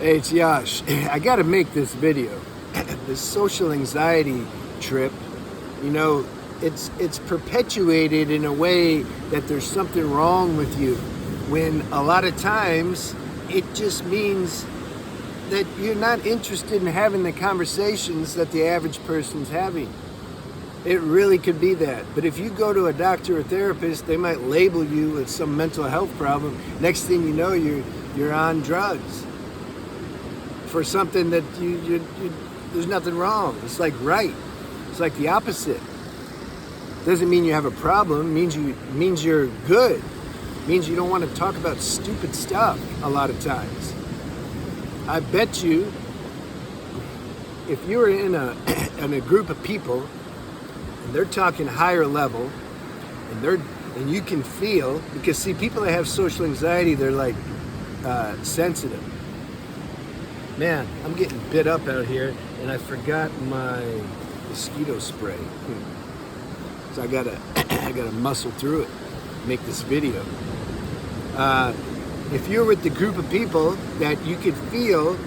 Hey, it's Yash. I gotta make this video. This social anxiety trip, you know, it's perpetuated in a way that there's something wrong with you, when a lot of times it just means that you're not interested in having the conversations that the average person's having. It really could be that. But if you go to a doctor or therapist, they might label you with some mental health problem. Next thing you know, you're on drugs for something that you there's nothing wrong. It's like right. It's like the opposite. Doesn't mean you have a problem. Means you're good. Means you don't want to talk about stupid stuff a lot of times. I bet you, if you were in a group of people and they're talking higher level, and you can feel, because see, people that have social anxiety, they're like sensitive. Man, I'm getting bit up out here, and I forgot my mosquito spray. So I gotta muscle through it, make this video. If you're with the group of people that you could feel,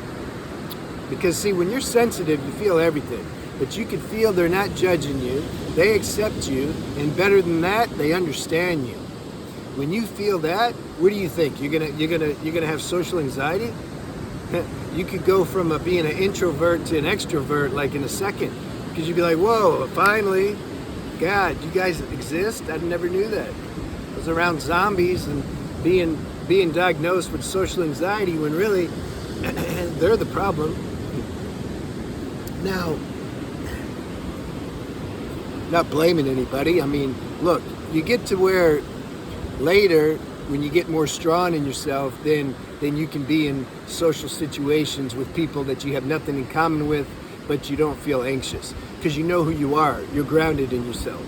because see, when you're sensitive, you feel everything, but you can feel they're not judging you, they accept you, and better than that, they understand you. When you feel that, what do you think? You're gonna have social anxiety? You could go from being an introvert to an extrovert like in a second, because you'd be like, whoa, finally, God, you guys exist? I never knew that. I was around zombies and being diagnosed with social anxiety when really they're the problem. Now, not blaming anybody. I mean, look, you get to where later, when you get more strong in yourself, then you can be in social situations with people that you have nothing in common with, but you don't feel anxious because you know who you are. You're grounded in yourself.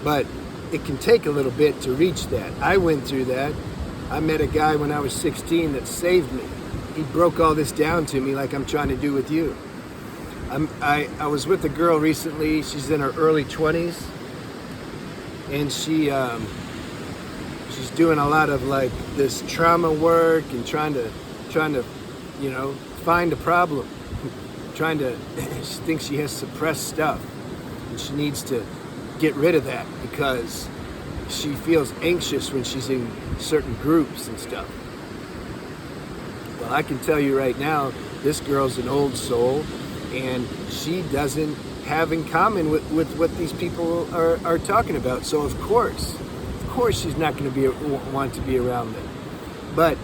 But it can take a little bit to reach that. I went through that. I met a guy when I was 16 that saved me. He broke all this down to me like I'm trying to do with you. I was with a girl recently. She's in her early 20s, and she's doing a lot of like this trauma work and trying to find a problem. She thinks she has suppressed stuff, and she needs to get rid of that because she feels anxious when she's in certain groups and stuff. Well, I can tell you right now, this girl's an old soul, and she doesn't have in common with what these people are talking about. So of course she's not going to want to be around them. But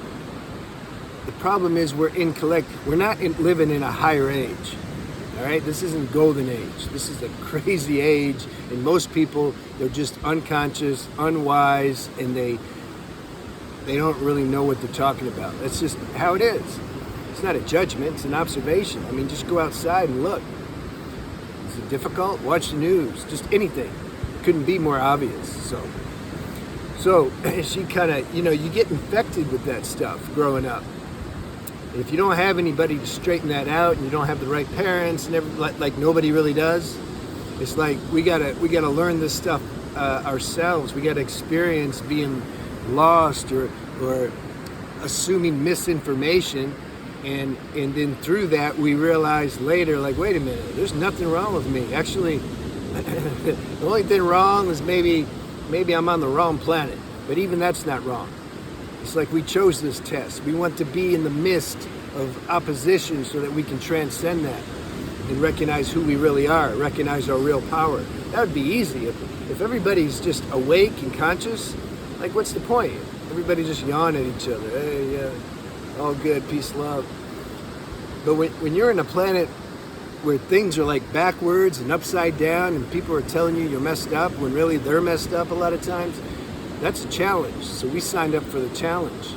the problem is we're not living in a higher age. All right, this isn't golden age. This is a crazy age, and most people, they're just unconscious, unwise, and they don't really know what they're talking about. That's just how it is. It's not a judgment, it's an observation. I mean, just go outside and look. Is it difficult? Watch the news, just anything. Couldn't be more obvious. So she kind of, you get infected with that stuff growing up. And if you don't have anybody to straighten that out, and you don't have the right parents, and like nobody really does, it's like we gotta learn this stuff ourselves. We gotta experience being lost or assuming misinformation, and then through that we realize later, like, wait a minute, there's nothing wrong with me. Actually, the only thing wrong is maybe I'm on the wrong planet, but even that's not wrong. It's like we chose this test. We want to be in the midst of opposition so that we can transcend that and recognize who we really are, recognize our real power. That would be easy. If everybody's just awake and conscious, like, what's the point? Everybody just yawn at each other. Hey, yeah, all good, peace, love. But when you're in a planet where things are like backwards and upside down, and people are telling you you're messed up when really they're messed up a lot of times, that's a challenge. So we signed up for the challenge.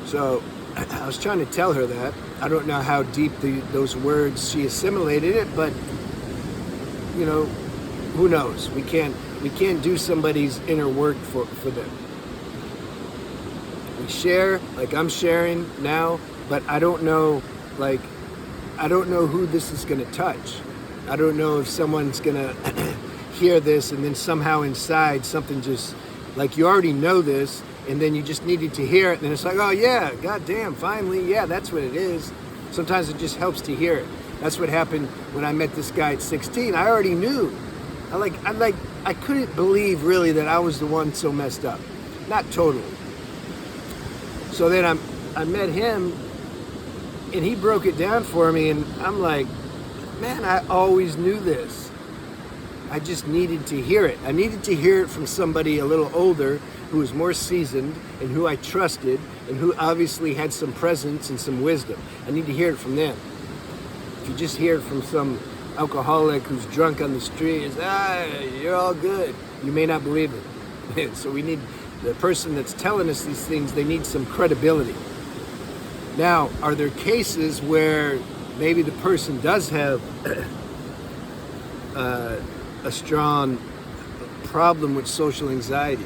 So I was trying to tell her that. I don't know how deep those words she assimilated it, but who knows? We can't do somebody's inner work for them. We share, like I'm sharing now, but I don't know who this is going to touch. I don't know if someone's going to hear this and then somehow inside something just, like, you already know this, and then you just needed to hear it, and it's like, oh yeah, goddamn, finally, yeah, that's what it is. Sometimes it just helps to hear it. That's what happened when I met this guy at 16. I already knew. I couldn't believe really that I was the one so messed up. Not totally. So then I met him, and he broke it down for me, and I'm like, man, I always knew this. I just needed to hear it. I needed to hear it from somebody a little older, who was more seasoned, and who I trusted, and who obviously had some presence and some wisdom. I need to hear it from them. If you just hear it from some alcoholic who's drunk on the street, it's, you're all good, you may not believe it. So we need the person that's telling us these things, they need some credibility. Now, are there cases where maybe the person does have a strong problem with social anxiety?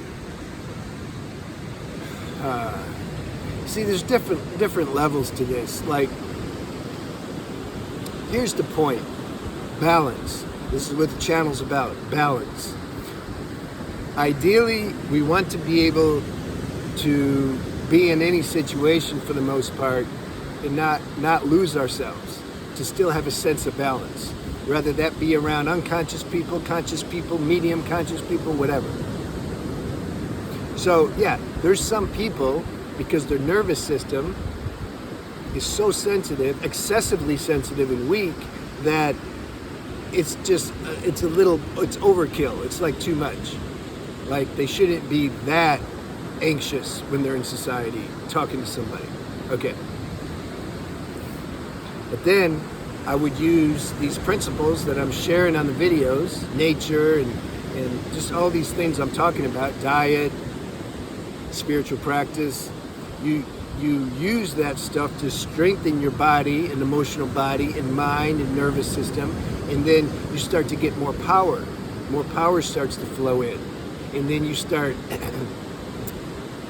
See, there's different levels to this. Like, here's the point. Balance. This is what the channel's about. Balance. Ideally, we want to be able to be in any situation for the most part and not lose ourselves, to still have a sense of balance. Whether that be around unconscious people, conscious people, medium conscious people, whatever. So yeah, there's some people, because their nervous system is so sensitive, excessively sensitive and weak, that it's just, it's overkill. It's like too much. Like, they shouldn't be that anxious when they're in society talking to somebody. Okay. But then I would use these principles that I'm sharing on the videos, nature and just all these things I'm talking about, diet, spiritual practice. You use that stuff to strengthen your body and emotional body and mind and nervous system, and then you start to get more power. More power starts to flow in. And then you start,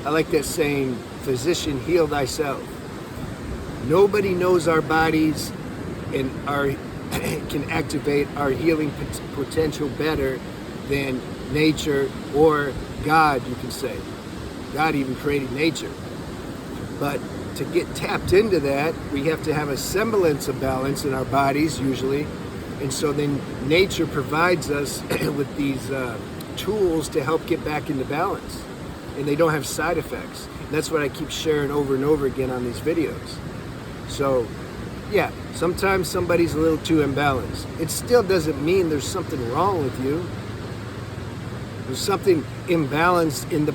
I like that saying, physician, heal thyself. Nobody knows our bodies and can activate our healing potential better than nature or God, you can say. God even created nature. But to get tapped into that, we have to have a semblance of balance in our bodies usually. And so then nature provides us with these tools to help get back into balance. And they don't have side effects. And that's what I keep sharing over and over again on these videos. So yeah, sometimes somebody's a little too imbalanced. It still doesn't mean there's something wrong with you. There's something imbalanced in the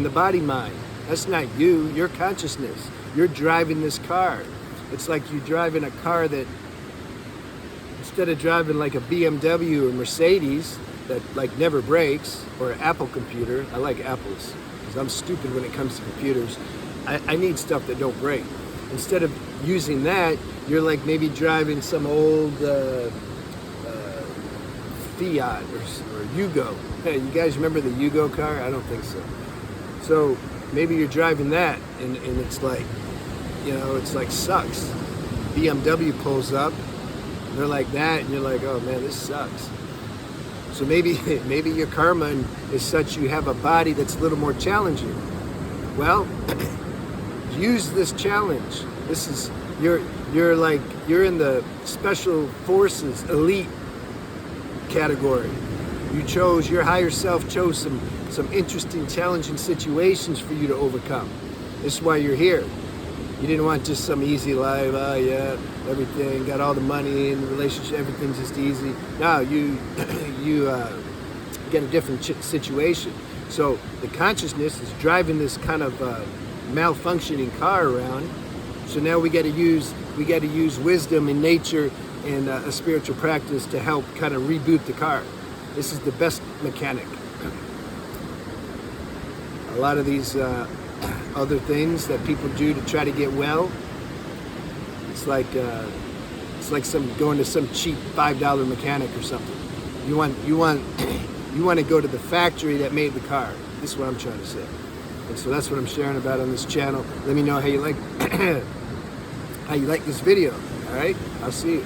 body mind. That's not you, your consciousness. You're driving this car. It's like you're driving a car that, instead of driving like a BMW or Mercedes that like never breaks, or an Apple computer. I like Apples, because I'm stupid when it comes to computers. I need stuff that don't break. Instead of using that, you're like maybe driving some old Fiat or Yugo. Hey, you guys remember the Yugo car? I don't think so. So maybe you're driving that and it's like, it's like sucks. BMW pulls up, and they're like that, and you're like, oh man, this sucks. So maybe your karma is such you have a body that's a little more challenging. Well, use this challenge. This is, you're in the special forces elite category. Your higher self chose some interesting, challenging situations for you to overcome. This is why you're here. You didn't want just some easy life, everything, got all the money in the relationship, everything's just easy. No, you get a different situation. So the consciousness is driving this kind of malfunctioning car around. So now we got to use wisdom and nature and a spiritual practice to help kind of reboot the car. This is the best mechanic. A lot of these other things that people do to try to get well, it's like going to some cheap $5 mechanic or something. You want to go to the factory that made the car. This is what I'm trying to say. And so that's what I'm sharing about on this channel. Let me know how you like this video. All right, I'll see you.